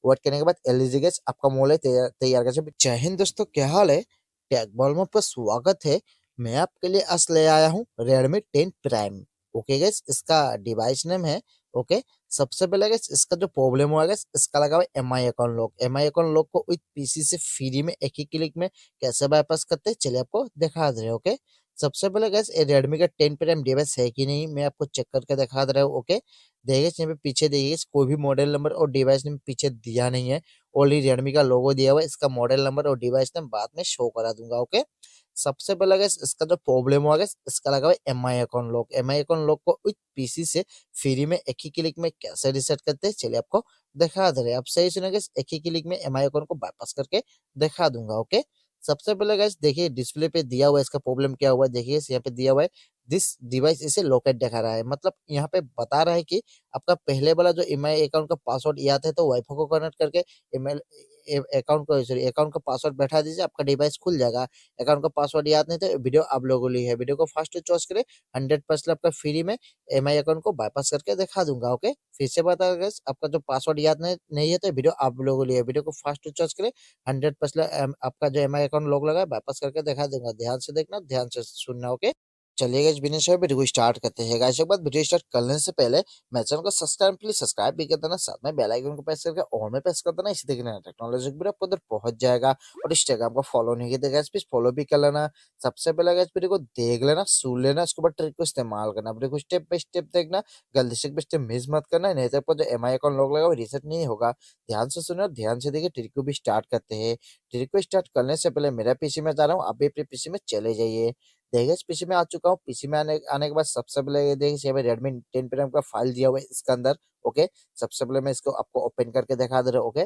Wait करने के बाद एलईडी गैस आपका मोबाइल तैयार कर। जय हिंद दोस्तों, क्या हाल है? टेक बॉल में आपका स्वागत है। मैं आपके लिए आज ले आया हूँ Redmi 10 प्राइम। ओके गैस, इसका डिवाइस नेम है। ओके, सबसे पहले गैस इसका जो प्रॉब्लम हुआ गैस, इसका लगा हुआ MI account lock. MI account lock को विथ पीसी से फ्री में एक ही क्लिक में कैसे बाईपास करते हैं, चलिए आपको दिखा दे रहे हैं। ओके, सबसे पहले गैस ये रेडमी का 10 प्राइम डिवाइस है कि नहीं, मैं आपको चेक करके दिखा दे रहा हूँ। ओके, देखिए यहाँ पे पीछे देखिए कोई भी मॉडल नंबर और डिवाइस नेम पीछे दिया नहीं है। ओनली रेडमी का लोगो दिया हुआ है। इसका मॉडल नंबर और डिवाइस नेम बाद में शो करा दूंगा। ओके, सबसे पहले गैस इसका जो प्रॉब्लम हुआ गैस, इसका लगा हुआ MI account lock. MI account lock को विथ पीसी से फ्री में एक ही क्लिक में कैसे रिसेट करते हैं, चलिए आपको दिखा दे रहे हैं। आप सही सुने गैस, एक ही क्लिक में एमआई अकाउंट को बाईपास करके दिखा दूंगा। ओके, सबसे पहले गैस देखिए डिस्प्ले पे दिया हुआ है, इसका प्रॉब्लम क्या हुआ है देखिए, यहाँ पे दिया हुआ है दिस डिवाइस इसे लॉकेट दिखा रहा है। मतलब यहाँ पे बता रहा है कि आपका पहले वाला जो एमआई अकाउंट का पासवर्ड याद है तो वाईफाई को कनेक्ट करके ईमेल अकाउंट को सॉरी अकाउंट का पासवर्ड बैठा दीजिए, आपका डिवाइस खुल जाएगा। अकाउंट का पासवर्ड याद नहीं तो वीडियो आप लोगों के लिए है, वीडियो को फास्ट चॉइस करें। 100% आपका फ्री में एमआई अकाउंट को बाईपास करके दिखा दूंगा। ओके, फिर से बता guys, आपका जो पासवर्ड याद नहीं है तो वीडियो आप लोगों के लिए, वीडियो को फास्ट चॉइस करें। 100% आपका जो एमआई अकाउंट लॉक लगा है बाईपास करके दिखा दूंगा। ध्यान से देखना, ध्यान से सुनना। ओके, चलिए गाइस बिना समय वीडियो को स्टार्ट करते हैं। गाइस एक बात, वीडियो स्टार्ट करने से पहले मेरे चैनल को सब्सक्राइब प्लीज सब्सक्राइब भी कर देना, साथ में बेल आइकन को प्रेस करके ऑल में प्रेस कर देना। इसी तरीके से टेक्नोलॉजी भी आपको उधर पहुंच जाएगा। और इंस्टाग्राम को फॉलो नहीं किया गाइस, प्लीज फॉलो भी कर लेना। सबसे पहले गाइस वीडियो को देख लेना, सुन लेना, उसके बाद ट्रिक को इस्तेमाल करना। वीडियो को स्टेप बाय स्टेप देखना, गलती से भी स्टेप मिस मत करना, नहीं तो आपको जो एमआई अकाउंट लॉक लगा वो रीसेट नहीं होगा। ध्यान से सुनो, ध्यान से देखिए, ट्रिक को भी स्टार्ट करते हैं। ट्रिक को स्टार्ट करने से पहले मेरा पीसी में जा रहा हूँ, आप भी अपने पीसी में चले जाइए। देखिए इस पीसी में आ चुका हूँ। पीसी में आने के बाद सबसे पहले ये देखिए यहाँ पे रेडमी 10 प्राइम का फाइल दिया हुआ है इसके अंदर। ओके, सबसे पहले मैं इसको आपको ओपन करके दिखा दे रहा हूँ। ओके,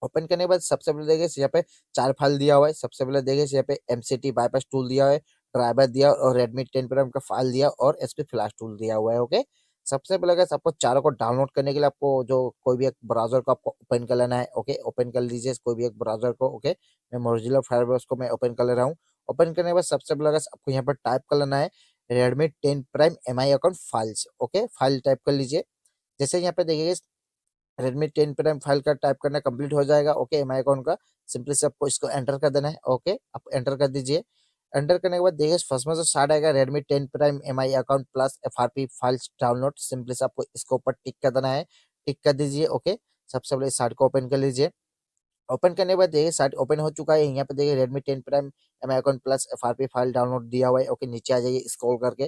ओपन करने के बाद सबसे पहले देखिए यहाँ पे 4 फाइल दिया हुआ है। सबसे पहले देखिए यहाँ पे एमसीटी बाईपास टूल दिया हुआ है, ड्राइवर दिया और रेडमी 10 प्राइम का फाइल दिया और एसपी फ्लैश टूल दिया हुआ है। ओके, सबसे पहले guys आपको चारों को डाउनलोड करने के लिए आपको जो कोई भी एक ब्राउजर को आपको ओपन कर लेना है। ओके, ओपन कर लीजिए कोई भी एक ब्राउजर को। ओके, मैं मोजिल्ला फायरफॉक्स को मैं ओपन कर ले रहा हूँ। ओपन करने के बाद सबसे पहले guys आपको यहाँ पर टाइप कर लेना है Redmi 10 prime MI account files. Okay, file type कर लीजिए। जैसे यहाँ पे देखिए रेडमी 10 प्राइम फाइल का टाइप करना कंप्लीट हो जाएगा। ओके, एमआई अकाउंट का सिंपली से आपको इसको एंटर कर देना है। ओके, आप एंटर कर दीजिए। एंटर करने के बाद देखिए फर्स्ट में जो स्टार्ट आएगा Redmi 10 prime MI account plus FRP files download, simply से आपको इसको ऊपर टिक कर देना है। टिक कर दीजिए। ओके, सबसे पहले इस साइट को ओपन कर लीजिए। ओपन करने के बाद देखिए साइट ओपन हो चुका है। यहाँ पे देखिए Redmi 10 prime MI account plus FRP file download दिया हुआ है। ओके, नीचे आ जाइए स्क्रॉल करके,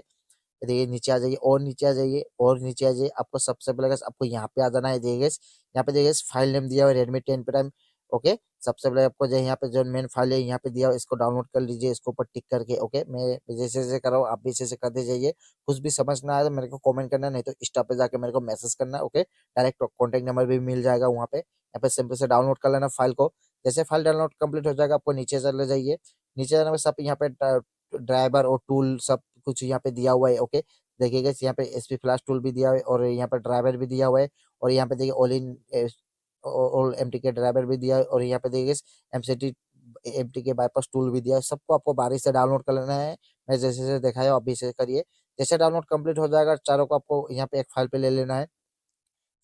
देखिए नीचे आ जाइए और नीचे आ जाइए और नीचे आ जाइए। आपको सबसे पहले guys आपको यहाँ पे आ जाना है। देखिए यहाँ पे देखिए फाइल नेम दिया हुआ है रेडमी 10 प्राइम। ओके, सबसे पहले आपको जो यहाँ पे जो मेन फाइल है यहाँ पे दिया हुआ है, इसको डाउनलोड कर लीजिए इसको ऊपर टिक करके। ओके, मैं जैसे जैसे कर रहा हूँ आप भी जैसे करते जाइए। कुछ भी समझ ना आए तो मेरे को कमेंट करना, नहीं तो इंस्टा पे जाके मेरे को मैसेज करना। ओके, डायरेक्ट कॉन्टेक्ट नंबर भी मिल जाएगा वहाँ पे। यहाँ पे सिंपल से डाउनलोड कर लेना फाइल को। जैसे फाइल डाउनलोड कंप्लीट हो जाएगा आपको नीचे चले जाइए। नीचे जाने में सब यहाँ पे ड्राइवर और टूल सब कुछ यहाँ पे दिया हुआ है। ओके, देखिएगा यहाँ पे एसपी फ्लैश टूल भी दिया हुआ है और यहाँ पे ड्राइवर भी दिया हुआ है। और यहाँ पे देखिए ऑल एमटी के ड्राइवर भी दिया है और यहाँ पे देखिए एमसीटी एमटी के बाईपास टूल भी दिया है। सबको आपको बारी से डाउनलोड कर लेना है। मैं जैसे जैसे दिखाया आप भी से करिए। जैसे डाउनलोड कंप्लीट हो जाएगा चारों को आपको यहाँ पे एक फाइल पे ले लेना है।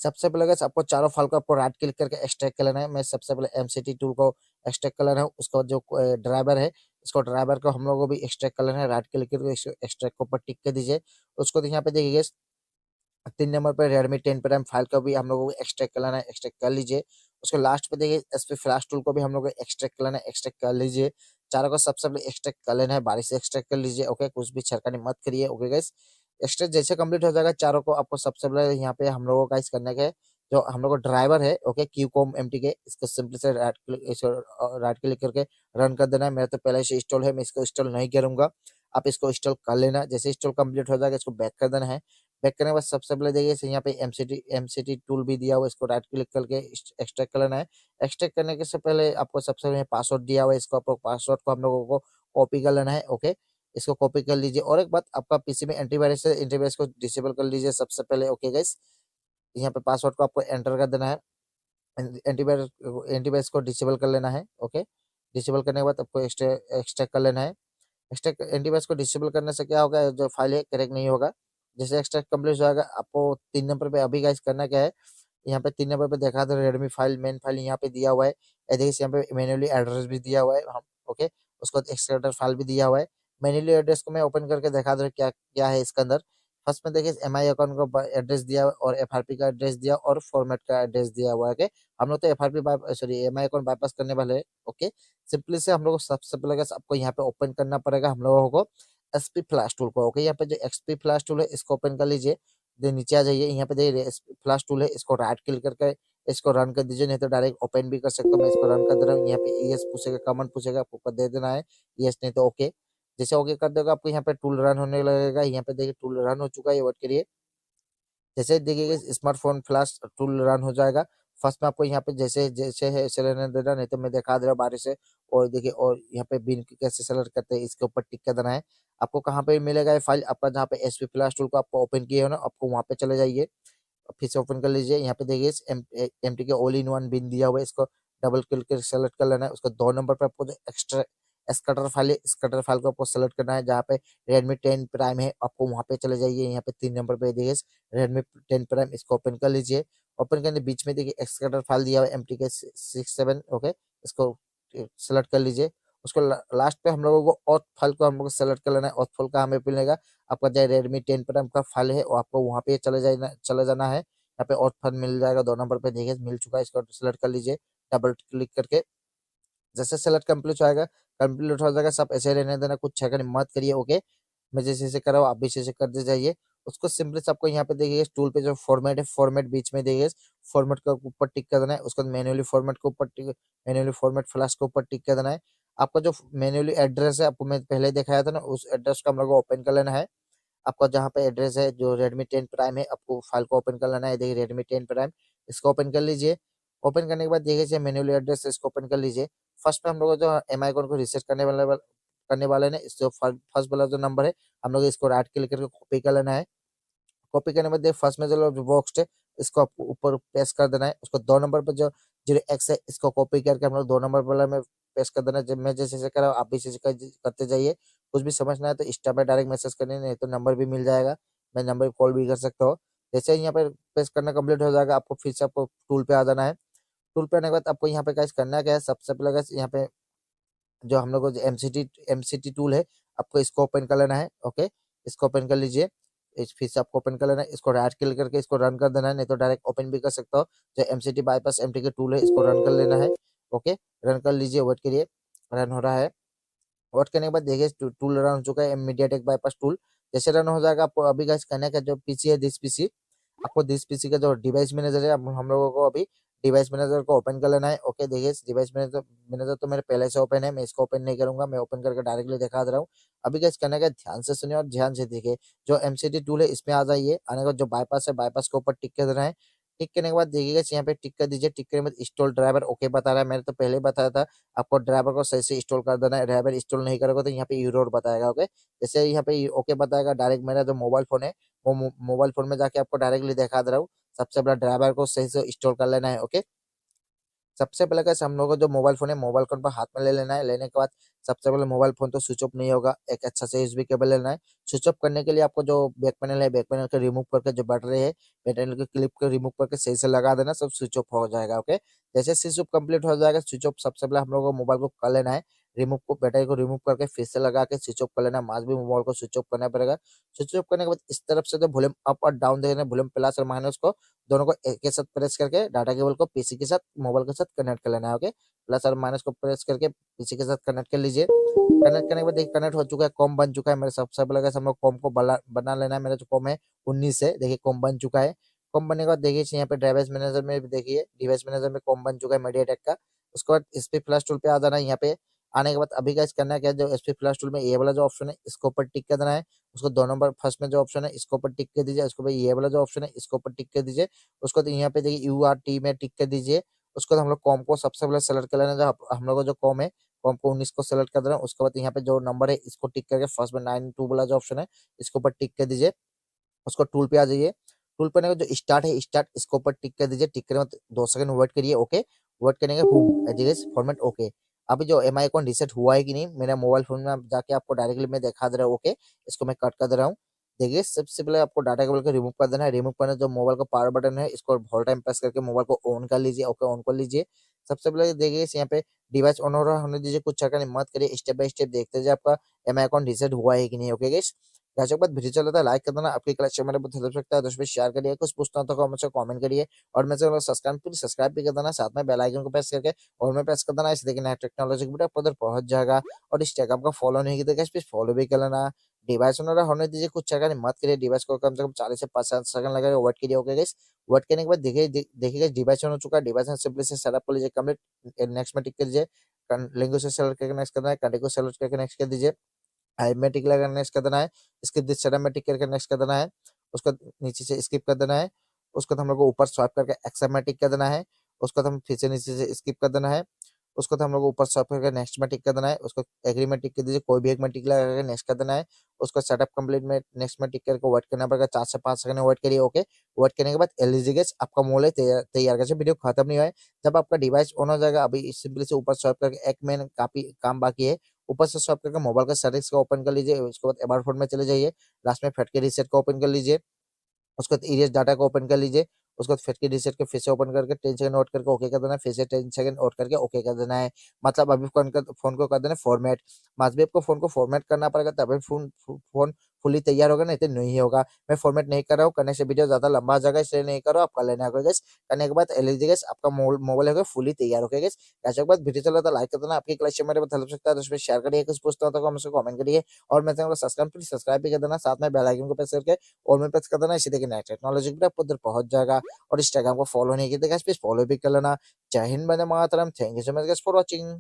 सबसे पहले guys आपको चारों फाइल को आपको राइट क्लिक करके एक्सट्रैक्ट कर लेना है। मैं सबसे पहले एमसीटी टूल को एक्सट्रैक्ट कर लेना है। उसका जो ड्राइवर है, इसको ड्राइवर को हम लोगों को भी एक्सट्रैक्ट कर लेना है। राइट क्लिक करके एक्सट्रैक्ट को ऊपर टिक कर दीजिए। उसको यहाँ पे देखिए 3 नंबर पे रेडमी 10 प्राइम फाइल को भी हम लोगों को एक्सट्रैक्ट कर लेना है, एक्सट्रैक्ट कर लीजिए। उसके लास्ट पे देखिए एसपी फ्लैश टूल को भी हम लोग को एक्सट्रैक्ट कर लेना है, एक्सट्रैक्ट कर लीजिए। चारों को सबसे पहले एक्सट्रैक्ट कर लेना है, बारी से एक्सट्रैक्ट कर लीजिए। ओके, कुछ भी छरकनी मत करिए। ओके गाइस, एक्सट्रैक्ट जैसे कंप्लीट हो जाएगा चारों को आपको सबसे पहले यहाँ पे हम लोगों का इस करने के जो हम लोग को ड्राइवर है। ओके, क्यूकॉम एमटी के, इसको सिंपली से राइट क्लिक करके रन कर देना है। मेरा तो पहले से इंस्टॉल है, मैं इसको इंस्टॉल नहीं करूंगा, आप इसको इंस्टॉल कर लेना। जैसे इंस्टॉल कंप्लीट हो जाएगा इसको बैक कर देना है। बैक करने के बाद सबसे पहले देखिए यहाँ पे एमसीटी टूल भी दिया हुआ है, इसको राइट क्लिक करके एक्सट्रैक्ट कर लेना है। एक्सट्रैक्ट करने के से पहले आपको सबसे पहले पासवर्ड दिया हुआ है, इसको आपको पासवर्ड को हम लोगों को कॉपी कर लेना है। ओके, इसको कॉपी कर लीजिए। और एक बात, आपका पीसी में एंटीवायरस है, एंटीवायरस को डिसेबल कर लीजिए सबसे पहले। ओके गाइस, यहाँ पे पासवर्ड को आपको एंटर कर देना है। एंटीवायरस एंटीवायरस को डिसेबल कर लेना है। ओके, डिसेबल करने के बाद आपको एक्सट्रैक्ट कर लेना है। एक्सट्रैक्ट एंटीवायरस को डिसेबल करने से क्या होगा, जो फाइल है करेक्ट नहीं होगा। जैसे एक्सट्रैक्ट कंप्लीट हो जाएगा आपको 3 नंबर पे अभी गाइस करना क्या है, यहाँ पे 3 नंबर पे देखा था रेडमी फाइल मेन फाइल यहाँ पे दिया हुआ है। देखिए यहाँ पे मैन्युअली एड्रेस भी दिया हुआ है हम ओके, उसके बाद एक्सट्रैक्टर फाइल भी दिया हुआ है। मैन्युअली एड्रेस को मैं ओपन करके दिखा दे क्या क्या है इसके अंदर। फर्स्ट में देखिए एमआई अकाउंट का एड्रेस दिया हुआ है और एफआरपी का एड्रेस दिया और फॉर्मेट का एड्रेस दिया हुआ है। ओके, हम लोग तो FRP sorry MI account bypass करने वाले हैं। ओके, सिंपली से हम लोग को सबसे पहले guys आपको यहाँ पे ओपन करना पड़ेगा हम लोगों को एसपी फ्लैश टूल को। ओके, यहाँ पे जो एक्सपी फ्लैश टूल है इसको ओपन कर लीजिए। देन नीचे आ जाइए, यहाँ पे देखिए फ्लैश टूल है, इसको राइट क्लिक करके इसको रन कर दीजिए, नहीं तो डायरेक्ट ओपन भी कर सकते हो। मैं इसको रन कर दे रहा हूँ। यहाँ पे यस पूछेगा, कमेंट पूछेगा, आपको कर दे देना है यस, नहीं तो ओके। जैसे ओके कर देगा आपको यहाँ पे टूल रन होने लगेगा। यहाँ पे देखिए टूल रन हो चुका है, वेट करिए। जैसे देखिएगा स्मार्टफोन फ्लैश टूल रन हो जाएगा। फर्स्ट में आपको यहाँ पे जैसे जैसे है ऐसे रहने देना, नहीं तो मैं दिखा दे रहा हूँ बारिश से। और देखिए और यहाँ पे बिन की कैसे सेलेक्ट करते हैं इसके ऊपर टिक कर देना है। आपको कहाँ पे मिलेगा ये फाइल आपका, जहाँ पे एसपी फ्लैश टूल को आपको ओपन किया हो ना, आपको वहाँ पे चले जाइए, फिर से ओपन कर लीजिए। यहाँ पे देखिए एमटी के ऑल इन वन बिन दिया हुआ है, इसको डबल क्लिक करके सेलेक्ट कर लेना है। उसको 2 नंबर पे आपको जो एक्स्ट्रा स्कटर फाइल है, स्कटर फाइल को आपको सेलेक्ट करना है। जहाँ पे रेडमी 10 प्राइम है आपको वहाँ पे चले जाइए। यहाँ पे 3 नंबर पे देखिए रेडमी 10 प्राइम, इसको ओपन कर लीजिए। ओपन करने बीच में देखिए एक्सकटर फाइल दिया हुआ है एमटी के 67। ओके, इसको सेलेक्ट कर लीजिए। उसको लास्ट पे हम लोगों को ऑथ फाइल को हम लोग सेलेक्ट कर लेना है। ऑथ फाइल का हमें मिलेगा आपका जो रेडमी 10 प्राइम का फाइल है वो आपको वहाँ पे चले जाना है। यहाँ पे ऑथ फाइल मिल जाएगा 2 नंबर पे देखिए मिल चुका है, इसको सेलेक्ट कर लीजिए डबल क्लिक करके। जैसे सेलेक्ट कंप्लीट हो जाएगा, कंप्लीट हो जाएगा, सब ऐसे रहने देना, कुछ सेकंड मत करिए। ओके, मैं जैसे जैसे कर रहा हूँ आप भी जैसे करते जाइए। उसको सिंपली से आपको यहाँ पे देखिए टूल पे जो फॉर्मेट है, फॉर्मेट बीच में देखिए फॉर्मेट का ऊपर टिक कर देना है। उसको मैन्युअली फॉर्मेट के ऊपर टिक, मैन्युअली फॉर्मेट फ्लैश के ऊपर टिक कर देना है। आपका जो मैन्युअली एड्रेस है आपको मैं पहले दिखाया था ना, उस एड्रेस को हम लोग को ओपन कर लेना है। आपका जहाँ पे एड्रेस है जो रेडमी 10 प्राइम है, आपको फाइल को ओपन कर लेना है। देखिए रेडमी 10 प्राइम, इसको ओपन कर लीजिए। ओपन करने के बाद देखिए मैन्युअली एड्रेस इसको ओपन कर लीजिए। फर्स्ट में हम लोग जो एम आई अकाउंट को रिसेट करने वाले ने, इस जो फर्स्ट वाला जो नंबर है हम लोग इसको राइट क्लिक करके कॉपी कर लेना है। कॉपी करने के बाद फर्स्ट में जो बॉक्स है इसको आपको ऊपर पेस्ट कर देना है। उसको 2 नंबर पर जो 0x है इसको कॉपी करके हम लोग 2 नंबर वाला में पेस्ट कर देना है। जब मैं जैसे जैसे कर रहा हूँ आप भी जैसे करते जाइए। कुछ भी समझना है तो इंस्टा पे डायरेक्ट मैसेज करने, नहीं तो नंबर भी मिल जाएगा, मैं नंबर कॉल भी कर सकता हूँ। जैसे ही यहाँ पे पेस्ट करना कंप्लीट हो जाएगा, आपको फिर से आपको टूल पे आ जाना है। टूल पे आने के बाद आपको यहाँ पे गाइस करना क्या है, सबसे पहले गाइस यहाँ पे जो हम लोग को एमसीटी टूल है आपको इसको ओपन कर लेना है। ओके, इसको ओपन कर लीजिए। फिर से आपको ओपन कर लेना है, इसको राइट क्लिक करके इसको रन कर देना है, नहीं तो डायरेक्ट ओपन भी कर सकता हो। जो एमसीटी बाईपास एमटी के टूल है इसको रन कर लेना है। ओके, रन कर लीजिए, वेट करिए, रन हो रहा है। वेट करने के बाद देखिए टूल रन हो चुका है, मीडियाटेक बाईपास टूल। जैसे रन हो जाएगा आपको अभी गाइस करना है जो पीसी है दिस पीसी, आपको दिस पीसी का जो डिवाइस मैनेजर है हम लोगों को अभी डिवाइस मैनेजर को ओपन कर लेना है। ओके, देखिए डिवाइस मैनेजर मैनेजर तो मेरे पहले से ओपन है, मैं इसको ओपन नहीं करूंगा, मैं ओपन करके डायरेक्टली दिखा दे रहा हूँ। अभी गाइस करने का ध्यान से सुनिए और ध्यान से देखिए। जो एमसीटी टूल है इसमें आ जाइए। आने के बाद जो बाईपास है बाईपास के ऊपर टिक कर देना है। टिक करने के बाद देखिएगा यहाँ पे टिक कर दीजिए। टिक करने के बाद इंस्टॉल ड्राइवर ओके बता रहा है, मैंने तो पहले ही बताया था आपको ड्राइवर को सही से इंस्टॉल कर देना है। ड्राइवर इंस्टॉल नहीं करोगे तो यहाँ पे यूरोर बताएगा। ओके, जैसे यहाँ पे ओके बताएगा, डायरेक्ट मेरा जो मोबाइल फोन है वो मोबाइल फोन में जाके आपको डायरेक्टली दिखा दे रहा हूँ। सबसे पहले ड्राइवर को सही से इंस्टॉल कर लेना है। ओके, सबसे पहले कैसे हम लोगों का जो मोबाइल फोन है मोबाइल फोन पर हाथ में ले लेना है। लेने के बाद सबसे पहले मोबाइल फोन तो स्विच ऑफ नहीं होगा, एक अच्छा से यूएसबी केबल लेना है। स्विच ऑफ करने के लिए आपको जो बैक पैनल है बैक पैनल को रिमूव करके जो बैटरी है बैटरी के क्लिप को रिमूव करके सही से लगा देना, सब स्विच ऑफ हो जाएगा। ओके, जैसे स्विच ऑफ कंप्लीट हो जाएगा, स्विच ऑफ सबसे पहले हम लोग को मोबाइल को कर लेना है। रिमूव को बैटरी को रिमूव करके फिर से लगा के स्विच ऑफ कर लेना, मास भी मोबाइल को स्विच ऑफ करना पड़ेगा। स्विच ऑफ करने के बाद इस तरफ से जो वॉल्यूम अप और डाउन देना, वॉल्यूम प्लस और माइनस को दोनों को एक के साथ प्रेस करके डाटा केबल को पीसी के साथ मोबाइल के साथ कनेक्ट कर लेना है। ओके, प्लस और माइनस को प्रेस करके पीसी के साथ कनेक्ट कर लीजिए। कनेक्ट करने के बाद देखिए कनेक्ट हो चुका है, कॉम बन चुका है। मेरे सबसे पहले हम लोग कॉम को बना लेना है। मेरा जो कॉम है 19 है, देखिए कॉम बन चुका है। कॉम बनने के बाद देखिए यहाँ पे डिवाइस मैनेजर में भी देखिए डिवाइस मैनेजर में कॉम बन चुका है मीडियाटेक का। उसके बाद एसपी फ्लैश टूल पे आ जाना है। यहाँ पे आने के बाद अभी गाइस करना है क्या, जो एसपी फ्लैश टूल में ये वाला जो ऑप्शन है इसको ऊपर टिक कर देना है। उसको 2 नंबर फर्स्ट में जो ऑप्शन है इसको ऊपर टिक कर दीजिए। उसको भाई ये वाला जो ऑप्शन है इसको ऊपर टिक कर दीजिए। उसको तो यहाँ पे देखिए यूआरटी में टिक कर दीजिए। उसको तो हम लोग कॉम को सबसे पहले सेलेक्ट कर लेना, जो हम लोग का जो कॉम है कॉम को 19 को सेलेक्ट कर देना। उसके बाद यहाँ पे जो नंबर है इसको टिक करके फर्स्ट में 92 वाला जो ऑप्शन है इसके ऊपर टिक कर दीजिए। उसको टूल पे आ जाइए। टूल पे आने के बाद जो स्टार्ट है स्टार्ट इसके ऊपर टिक कर दीजिए। टिक करने के बाद 2 सेकंड वेट करिए। ओके, वेट करने के फॉर्मेट ओके। अभी जो एम आई अकाउंट रिसेट हुआ है कि नहीं मेरा मोबाइल फोन में जाके आपको डायरेक्टली मैं दिखा दे रहा हूँ। ओके, इसको मैं कट कर दे रहा हूँ। देखिए सबसे पहले आपको डाटा केबल को रिमूव कर देना है। रिमूव करने जो मोबाइल का पावर बटन है इसको होल टाइम प्रेस करके मोबाइल को ऑन कर लीजिए। ओके, ऑन कर लीजिए। सबसे पहले देखिए यहाँ पे डिवाइस ऑन हो रहा होने दीजिए, कुछ सेकंड मत करिए, स्टेप बाय स्टेप देखते जाइए आपका एमआई अकाउंट रीसेट हुआ है कि नहीं। ओके गाइस, वैसे के बाद वीडियो चल रहा है लाइक कर देना, आपकी कलेक्शन मेरे बहुत हेल्प सकता है, दोस्तों शेयर करिए, कुछ पूछना तो मुझसे कमेंट करिए और मैं चैनल सब्सक्राइब भी कर देना, साथ में बेल आइकन को प्रेस करके और में प्रेस कर देना, इससे देखिए नया टेक्नोलॉजी की वीडियो आप उधर पहुंच जाएगा। और इंस्टाग्राम का फॉलो नहीं किया तो प्लीज फॉलो भी कर लेना। डिवाइस ऑन होने दीजिए, कुछ सेकंड मत करिए, डिवाइस को कम से कम 40 से 50 सेकंड लगेगा, वेट करिए। ओके गाइस, वेट करने के बाद देखिए डिवाइस ऑन हो चुका है। डिवाइस सिंपली से सेटअप कर लीजिए, कंप्लीट नेक्स्ट में टिक कर दीजिए। लैंग्वेज से सेलेक्ट करके नेक्स्ट करना है, कंट्री को सेलेक्ट करके नेक्स्ट कर दीजिए। हाइप में टिक लगा नेक्स्ट कर देना है। स्किप दिस सेटअप में टिक करके नेक्स्ट कर देना है। उसको नीचे से स्किप कर देना है। उसको तो हम लोग को ऊपर स्वाइप करके एक्सेप्ट में टिक कर देना है। उसको तो हम फिर से नीचे से स्किप कर देना है। उसको तो हम लोग को ऊपर स्वाइप करके नेक्स्ट में टिक कर देना है। उसको एग्री में टिक कर दीजिए, कोई भी एक में टिक लगा करके नेक्स्ट कर देना है। उसको सेटअप कंप्लीट में नेक्स्ट में टिक करके वेट करना पड़ेगा, 4 से 5 सेकंड वेट करिए। ओके, वेट करने के बाद एलईडी गैस आपका मोबाइल तैयार कर वीडियो खत्म नहीं हुआ है। जब आपका डिवाइस ऑन हो जाएगा, अभी सिंपली से ऊपर स्वाइप करके एक में काफी काम बाकी है, ऊपर से स्वाइप करके मोबाइल का सेटिंग्स को ओपन कर लीजिए। उसके बाद अबाउट फोन में चले जाइए, लास्ट में फट के रीसेट को ओपन कर लीजिए। उसके बाद इरेज डाटा को ओपन कर लीजिए। उसके बाद फिर के रीसेट के फिर से ओपन करके 10 सेकंड नोट करके ओके कर देना है, फिर से 10 सेकंड नोट करके ओके कर देना है। मतलब अभी फोन को कर देना फॉर्मेट। मस्ट भी आपको फोन को फॉर्मेट करना पड़ेगा, तभी फोन फुली तैयार होगा, नहीं तो नहीं होगा। मैं फॉर्मेट नहीं कर रहा हूँ, करने से वीडियो ज्यादा लंबा हो जाएगा, इसलिए नहीं करो, आप कर लेना होगा गाइस। करने के बाद एलईडी गैस आपका मोबाइल होगा फुली तैयार होगा गाइस। ऐसे के बाद वीडियो चला तो लाइक कर देना, आपकी कलेक्शन मेरे बहुत हेल्प सकता है, तो उसमें शेयर करिए, कुछ पूछता हो तो मुझसे कमेंट करिए और मैं चैनल को सब्सक्राइब भी कर देना, साथ में बेल आइकन को प्रेस करके और में प्रेस कर देना, इसी देखिए नया टेक्नोलॉजी भी आपको उधर पहुंच जाएगा। और इंस्टाग्राम को फॉलो नहीं किया तो गाइस प्लीज फॉलो भी कर लेना। जय हिंद, वंदे मातरम, thank you so much guys for watching.